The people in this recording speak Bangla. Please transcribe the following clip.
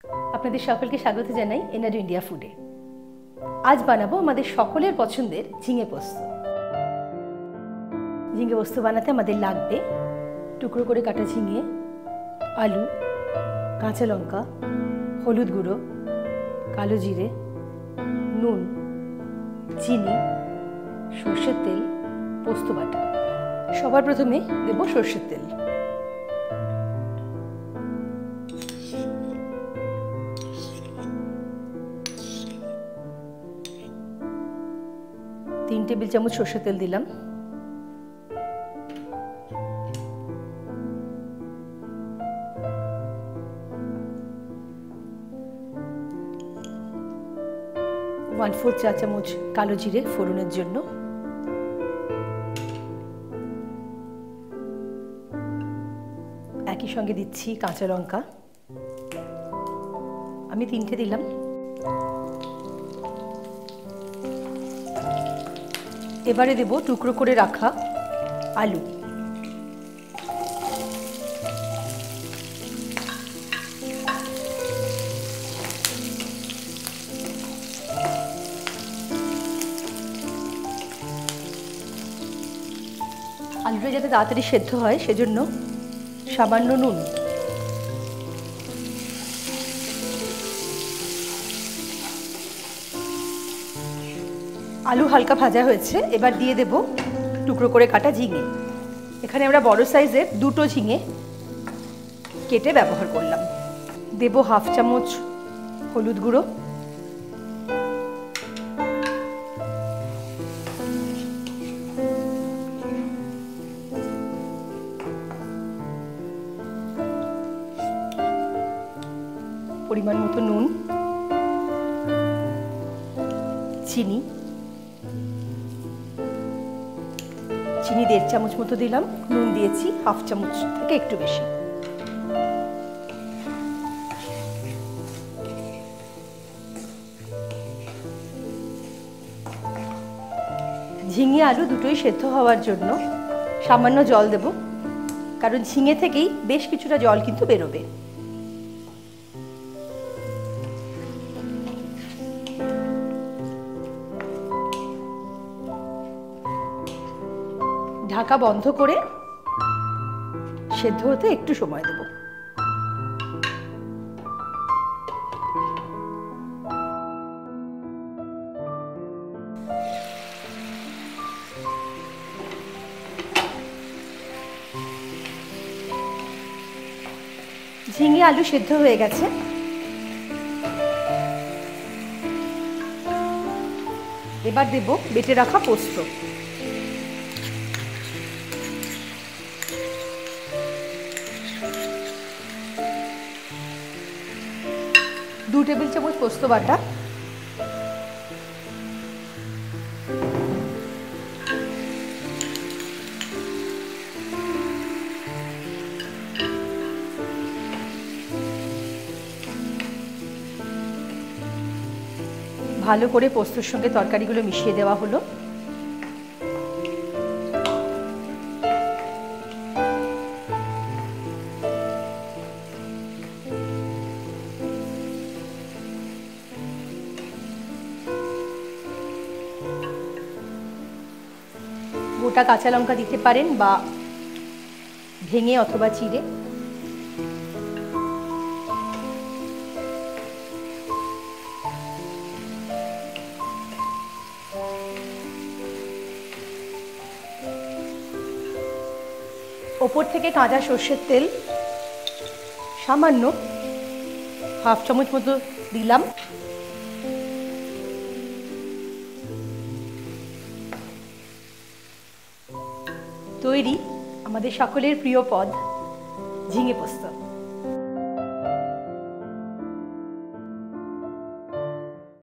আপনাদের সকলকে স্বাগত জানাই এনআরডি ইন্ডিয়া ফুডে। আজ বানাবো আমাদের সকলের পছন্দের ঝিঙে পোস্ত। ঝিঙে পোস্ত বানাতে আমাদের লাগবে টুকরো করে কাটা ঝিঙে, আলু, কাঁচা লঙ্কা, হলুদ গুঁড়ো, কালো জিরে, নুন, চিনি, সর্ষের তেল, পোস্ত বাটা। সবার প্রথমে দেব সর্ষের তেল। তিন টেবিল চামচ সর্ষের তেল দিলাম। ওয়ান ফোর্থ চা চামচ কালো জিরে ফোড়নের জন্য। একই সঙ্গে দিচ্ছি কাঁচা লঙ্কা, আমি 3টে দিলাম। এবারে দেব টুকরো করে রাখা আলু। আলুটা যাতে তাড়াতাড়ি সেদ্ধ হয় সেজন্য সামান্য নুন। আলু হালকা ভাজা হয়েছে, এবার দিয়ে দেব টুকরো করে কাটা ঝিঙে। এখানে আমরা বড় সাইজের 2টো ঝিঙে কেটে ব্যবহার করলাম। দেব হাফ চামচ হলুদ গুঁড়ো, পরিমাণ মতো নুন, চিনি 1.5 চামচ মতো দিলাম। নুন দিয়েছি হাফ চামচ থেকে একটু বেশি। ঝিঙে আলু দুটোই সেদ্ধ হওয়ার জন্য সামান্য জল দেব, কারণ ঝিঙে থেকেই বেশ কিছুটা জল কিন্তু বেরোবে। ঢাকা বন্ধ করে সেদ্ধ হতে একটু সময় দেব। ঝিঙে আলু সেদ্ধ হয়ে গেছে। এবার দেব বেটে রাখা পোস্ত। দু টেবিল চামচ পোস্ত বাটা, ভালো করে পোস্তর সঙ্গে তরকারিগুলো মিশিয়ে দেওয়া হলো। গোটা কাঁচা লঙ্কা দিতে পারেন বা ভেঙে অথবা চিড়ে। ওপর থেকে কাঁচা সর্ষের তেল সামান্য হাফ চামচ মতো দিলাম। তৈরি আমাদের সকলের প্রিয় পদ ঝিঙে পোস্ত।